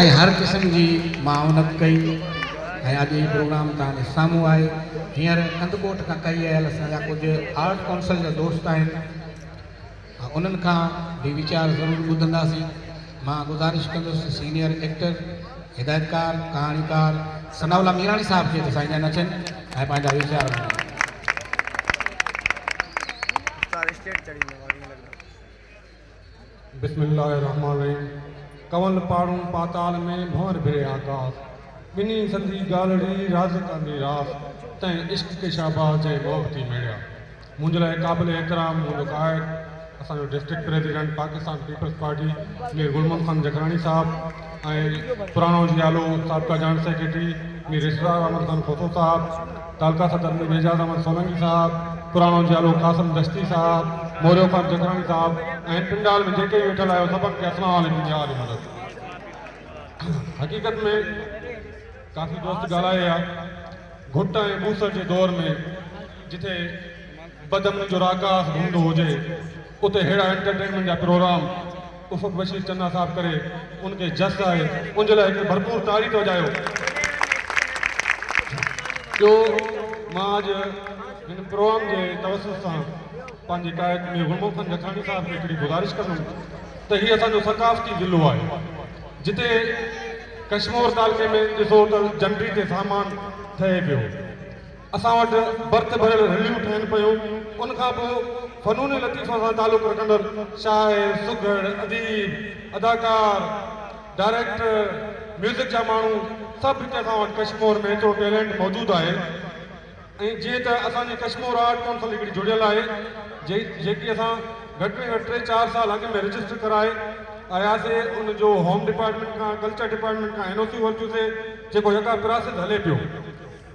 साईं हर क़िस्म जी माउनत कई ऐं अॼु ई प्रोग्राम तव्हांजे साम्हूं आहे। हींअर कंदकोट खां कई आयल असांजा कुझु आर्ट काउंसिल जा दोस्त आहिनि, उन्हनि खां बि वीचार ज़रूरु ॿुधंदासीं। मां गुज़ारिश कंदुसि सीनियर एक्टर, हिदायतकार, कहाणीकार सनाउल्ला मीराणी साहब खे त साईं जन अचनि ऐं पंहिंजा वीचार बिस्मिल्लाहिर्रहमानिर्रहीम। कंवल पाड़ू पाताल में भंवर भिरे आकाश, बिनी संधी गालड़ी राज कांदी रास, तैं इश्क के शाबाश जय मोहब्बती मेड़िया। मुंहिंजे लाइ क़ाबिल एहतराम मुंहिंजो क़ाइद असांजो district president Pakistan peoples party Mir Gulman Khan Jakhrani sahab ऐं पुराणो जियालो साबिक़ा जॉइंट सेक्रेटरी मीर इसरार अहमद खान खोसो साहब, तालका सदर मीर एजाज अहमद सोलंकी साहब, पुराणो जियालो कासिम दश्ती साहब, मोरियो खान जखरानी साहब ऐं पिंडाल में जेके वेठल आहियो सभिनि खे अस्सलाम वालेकुम या अली मदद। हक़ीक़त में काफ़ी दोस्त ॻाल्हाए आहे घुट ऐं बूसर जे दौर में जिथे बदमन जो राकास हूंदो हुजे उते अहिड़ा एंटरटेनमेंट जा प्रोग्राम उफ़क़ बशीर चन्ना साहब करे उनके जस आहे, उनजे लाइ हिकु भरपूर तारीफ़ वॼायो। ॿियो मां अॼु हिन प्रोग्राम जे तवसुस सां पंहिंजी क़ाइद में गुलमन खान जखरानी साहब खे हिकिड़ी गुज़ारिश कंदुमि त हीअ असांजो सकाफ़ती ज़िलो आहे जिते कश्मीर तालुके में ॾिसो त जंडरी ते सामान ठहे पियो, असां वटि बर्थ भरियल रिलियूं ठहनि पियूं, उनखां पोइ फ़नून लतीफ़ा सां तालुक़ु रखंदड़ शाइर, सुघड़, अदीब, अदाकार, डायरेक्टर, म्यूज़िक जा माण्हू सभु हिते असां वटि कश्मीर में एतिरो टैलेंट मौजूदु आहे। ऐं जीअं त असांजी कश्मीर आर्ट काउंसिल हिकिड़ी जुड़ियल आहे जेकी असां घटि में घटि 3-4 साल अॻु में रजिस्टर कराए आयासीं। उनजो होम डिपार्टमेंट खां कल्चर डिपार्टमेंट खां NOC वरितियूंसीं जेको यका प्रोसेस हले पियो।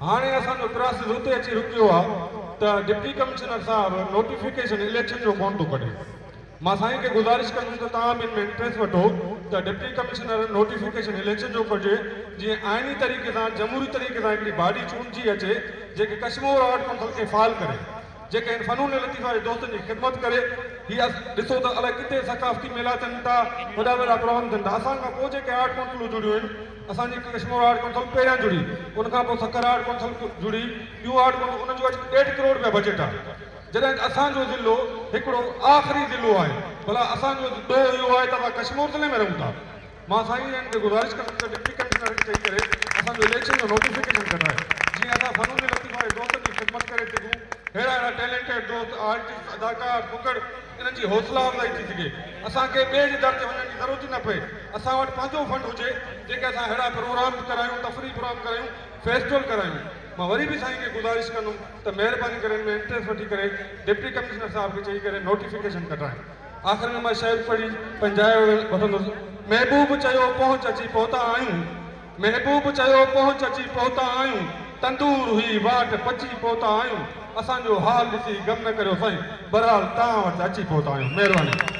हाणे असांजो प्रोसेस उते अची रुकियो आहे त डिप्टी कमिश्नर साहब नोटिफिकेशन इलेक्शन जो कोन थो कढे। मां साईं खे गुज़ारिश कंदुसि त तव्हां बि इंट्रेस्ट वठो त डिप्टी कमिश्नर नोटिफिकेशन इलेक्शन जो कढे, जीअं आइनी तरीक़े सां जमहूरी तरीक़े सां हिकिड़ी बॉडी चूंडजी अचे जेके कश्मीर आर्ट काउंसिल खे फाल करे, जेके इन फ़नून लतीफ़ा जे दोस्तनि जी ख़िदमत करे। हीअ ॾिसो त अलाए किथे सकाफ़ती मेला थियनि था, वॾा वॾा प्रोग्राम थियनि था। असांखां पोइ जेके आर्ट काउंसिलूं जुड़ियूं आहिनि, असांजी कश्मीर आर्ट काउंसिल पहिरियां जुड़ी, उनखां पोइ सकर आर्ट काउंसिल जुड़ी, ॿियूं आर्ट काउंसिल, उनजो अॼु 1.5 करोड़ रुपया बजट आहे। जॾहिं असांजो ज़िलो हिकिड़ो आख़िरी ज़िलो आहे, भला असांजो ॾोह इहो आहे त असां कश्मीर ज़िले में रहूं था। मां साईं जन खे गुज़ारिश कंदुसि त डिप्टी कमिश्नर खे चई करे असांजो इलेक्शन जो नोटिफिकेशन कढाए, जीअं असां फ़नून लतीफ़ा जे दोस्तनि जी ख़िदमत करे सघूं। अहिड़ा टैलेंटेड दोस्त, आर्टिस्ट, अदाकार, फुकड़, इन्हनि जी हौसला अफ़ज़ाई थी सघे। असांखे ॿिए जे दर ते वञण जी ज़रूरत ई न पए। असां वटि पंहिंजो फंड हुजे जेके असां अहिड़ा प्रोग्राम करायूं, तफ़री प्रोग्राम करायूं, फेस्टिवल करायूं। मां वरी बि साईं खे गुज़ारिश कंदुमि त महिरबानी करे हिन में इंट्रेस्ट वठी करे डिप्टी कमिश्नर साहब खे चई करे नोटिफिकेशन कढाइनि। आख़िर में मां शेर पढ़ी पंहिंजाए वठंदुसि। महबूब चयो पहुच अची पहुता आहियूं, महबूब चयो पहुच अची पहुता आहियूं, तंदूर हुई वाट पची पहुता आहियूं, असांजो हाल ॾिसी गम न करियो साईं, बहरहाल तव्हां वटि अची पहुता आहियूं। महिरबानी।